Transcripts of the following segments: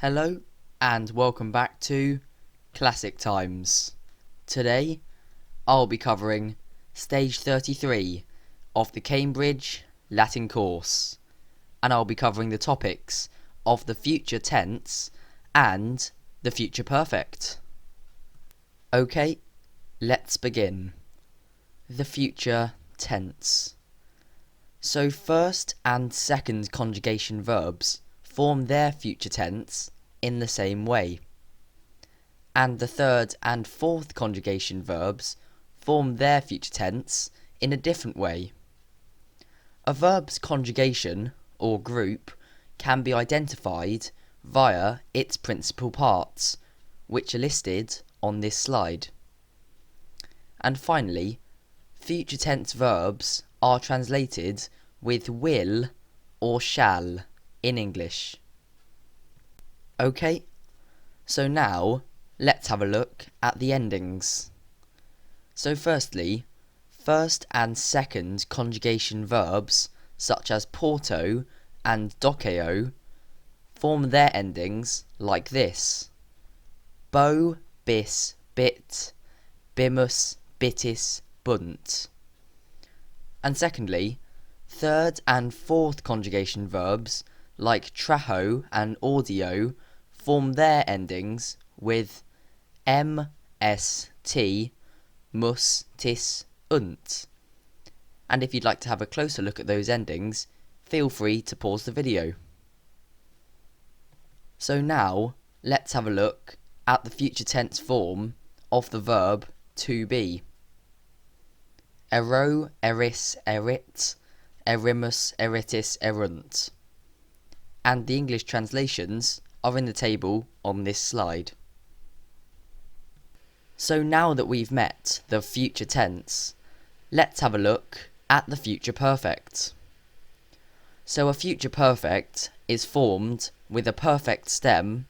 Hello and welcome back to Classic Times. Today I'll be covering stage 33 of the Cambridge Latin course, and I'll be covering the topics of the future tense and the future perfect. Okay, let's begin. The future tense. So first and second conjugation verbs form their future tense in the same way, and the third and fourth conjugation verbs form their future tense in a different way. A verb's conjugation, or group, can be identified via its principal parts, which are listed on this slide. And finally, future tense verbs are translated with will or shall in English. Okay, so now let's have a look at the endings. So firstly, first and second conjugation verbs such as porto and dokeo form their endings like this: bo, bis, bit, bimus, bitis, bunt. And secondly, third and fourth conjugation verbs like traho and audio form their endings with m, s, t, mus, tis, unt. And if you'd like to have a closer look at those endings, feel free to pause the video. So now, let's have a look at the future tense form of the verb to be. Ero, eris, erit, erimus, eritis, erunt. And the English translations are in the table on this slide. So now that we've met the future tense, let's have a look at the future perfect. So a future perfect is formed with a perfect stem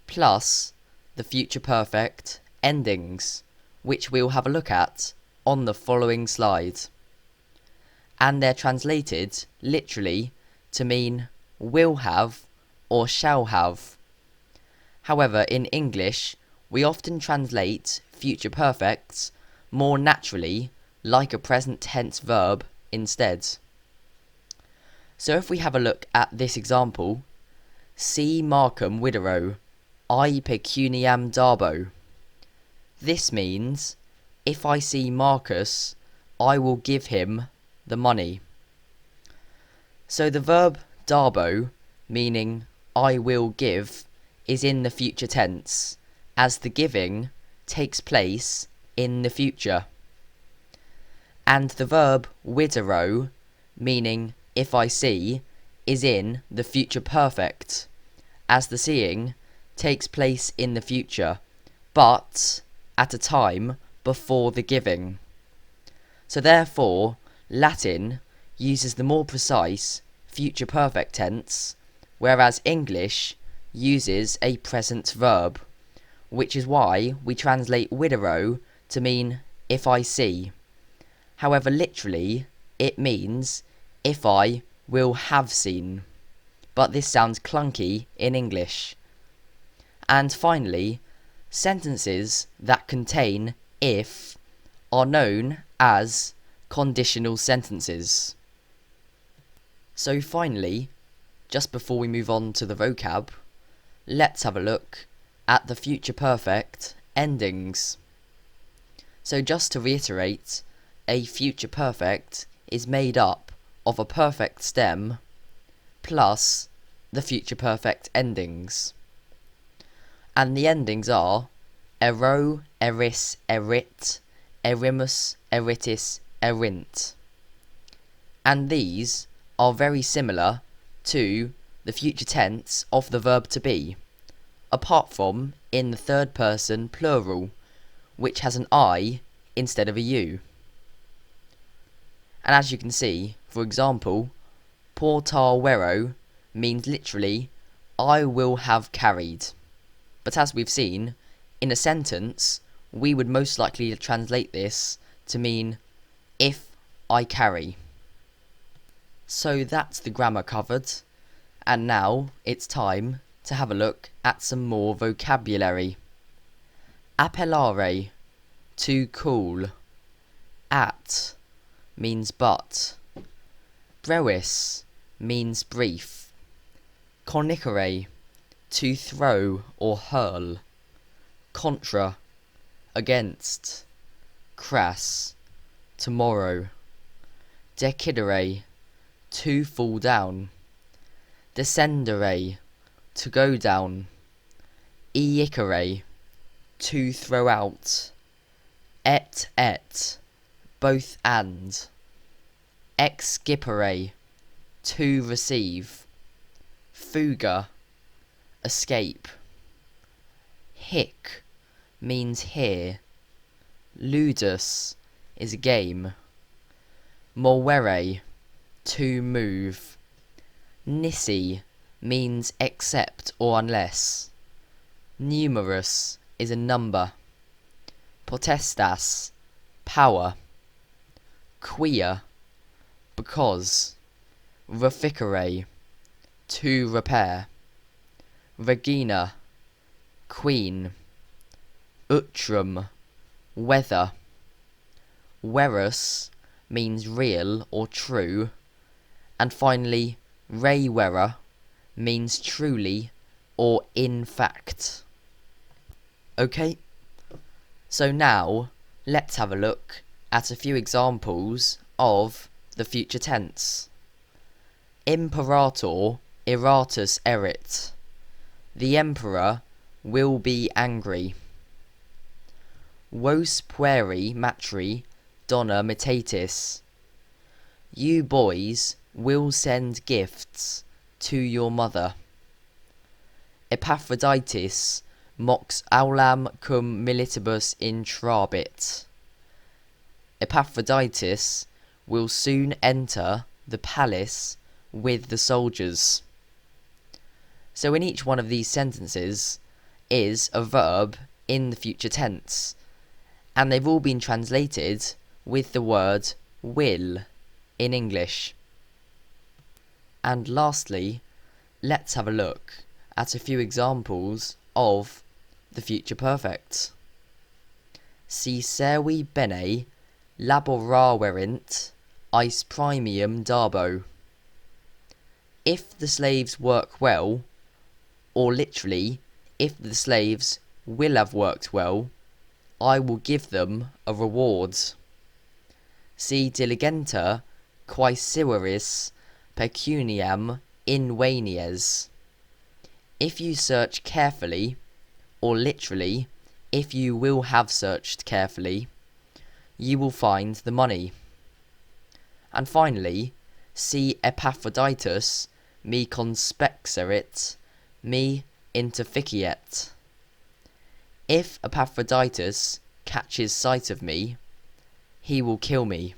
plus the future perfect endings, which we'll have a look at on the following slide. And they're translated literally to mean will have or shall have. However, in English, we often translate future perfects more naturally like a present tense verb instead. So if we have a look at this example, si Marcum videro, I pecuniam darbo. This means, if I see Marcus, I will give him the money. So the verb darbo, meaning I will give, is in the future tense, as the giving takes place in the future. And the verb videro, meaning if I see, is in the future perfect, as the seeing takes place in the future, but at a time before the giving. So therefore, Latin uses the more precise future perfect tense, whereas English uses a present verb, which is why we translate videro to mean if I see. However, literally, it means if I will have seen. But this sounds clunky in English. And finally, sentences that contain if are known as conditional sentences. So finally, just before we move on to the vocab, let's have a look at the future perfect endings. So just to reiterate, a future perfect is made up of a perfect stem plus the future perfect endings. And the endings are ero, eris, erit, erimus, eritis, erint. And these are very similar to the future tense of the verb to be, apart from in the third person plural, which has an I instead of a U. And as you can see, for example, portar vero means literally I will have carried. But as we've seen, in a sentence, we would most likely translate this to mean if I carry. So that's the grammar covered, and now it's time to have a look at some more vocabulary. Appellare, to call. At means but. Brewis means brief. Cornicere, to throw or hurl. Contra, against. Crass, tomorrow. Decidere, to fall down. Descendere, to go down. Eicere, to throw out. Et, both and. Excipere, to receive. Fuga, escape. Hic means here. Ludus is a game. Movere, to move. Nisi means except or unless. Numerous is a number. Potestas, power. Quia, because. Reficere, to repair. Regina, queen. Utrum, weather. Verus means real or true. And finally, revera means truly or in fact. Okay, so now let's have a look at a few examples of the future tense. Imperator iratus erit. The emperor will be angry. Vos pueri matri dona mitatis. You boys will send gifts to your mother. Epaphroditus mox aulam cum militibus intrabit. Epaphroditus will soon enter the palace with the soldiers. So in each one of these sentences is a verb in the future tense, and they've all been translated with the word will in English. And lastly, let's have a look at a few examples of the future perfect. Si servi bene laboraverint eis premium darbo. If the slaves work well, or literally, if the slaves will have worked well, I will give them a reward. Si diligenta quaesiveris pecuniam invenies. If you search carefully, or literally, if you will have searched carefully, you will find the money. And finally, si Epaphroditus me conspexerit, me interficiet. If Epaphroditus catches sight of me, he will kill me.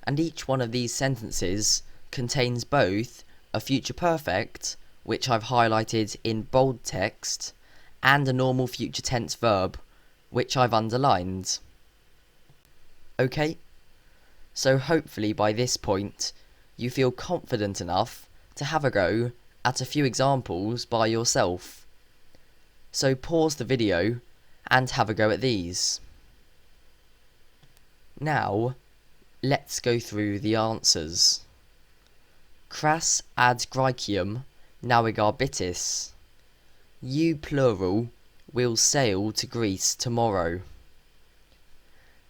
And each one of these sentences contains both a future perfect, which I've highlighted in bold text, and a normal future tense verb, which I've underlined. Okay, so hopefully by this point you feel confident enough to have a go at a few examples by yourself. So pause the video and have a go at these. Now, let's go through the answers. Cras ad Graecium navigabitis. You plural will sail to Greece tomorrow.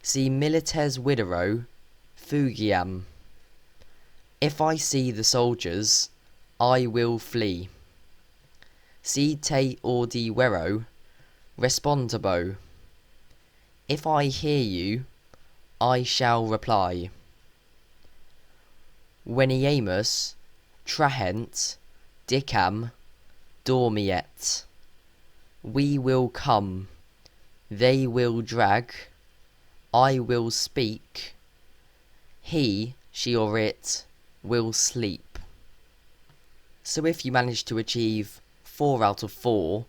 Si milites videro fugiam. If I see the soldiers, I will flee. Si te audivero respondabo. If I hear you, I shall reply. Veniemus trahent dicam dormiet. We will come, they will drag, I will speak, he, she or it will sleep. So if you manage to achieve 4 out of 4,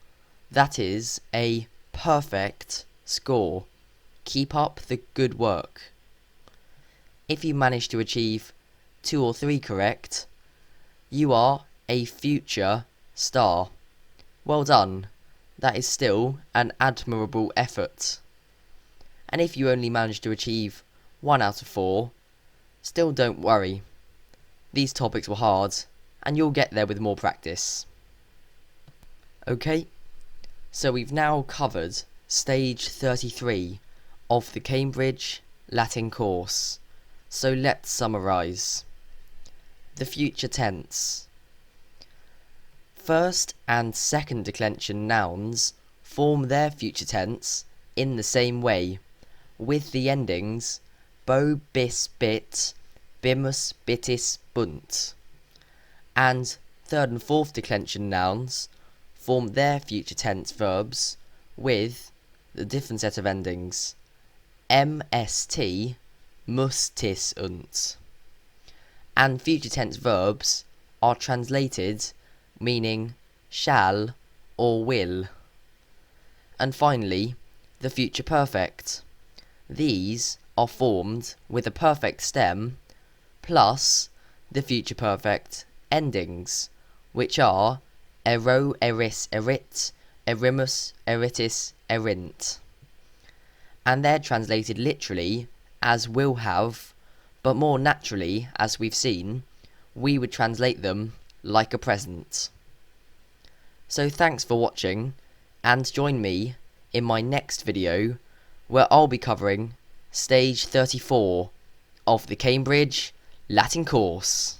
that is a perfect score. Keep up the good work. If you manage to achieve 2 or 3 correct, you are a future star. Well done. That is still an admirable effort. And if you only manage to achieve 1 out of 4, still don't worry. These topics were hard, and you'll get there with more practice. Okay, so we've now covered stage 33 of the Cambridge Latin course. So let's summarise. The future tense. First and second declension nouns form their future tense in the same way, with the endings bo, bis, bit, bimus, bitis, bunt. And third and fourth declension nouns form their future tense verbs with the different set of endings mst, mus, tis, unt. And future tense verbs are translated meaning shall or will. And finally, the future perfect. These are formed with a perfect stem plus the future perfect endings, which are ero, eris, erit, erimus, eritis, erint. And they're translated literally as will have, but more naturally, as we've seen, we would translate them like a present. So thanks for watching, and join me in my next video where I'll be covering stage 34 of the Cambridge Latin course.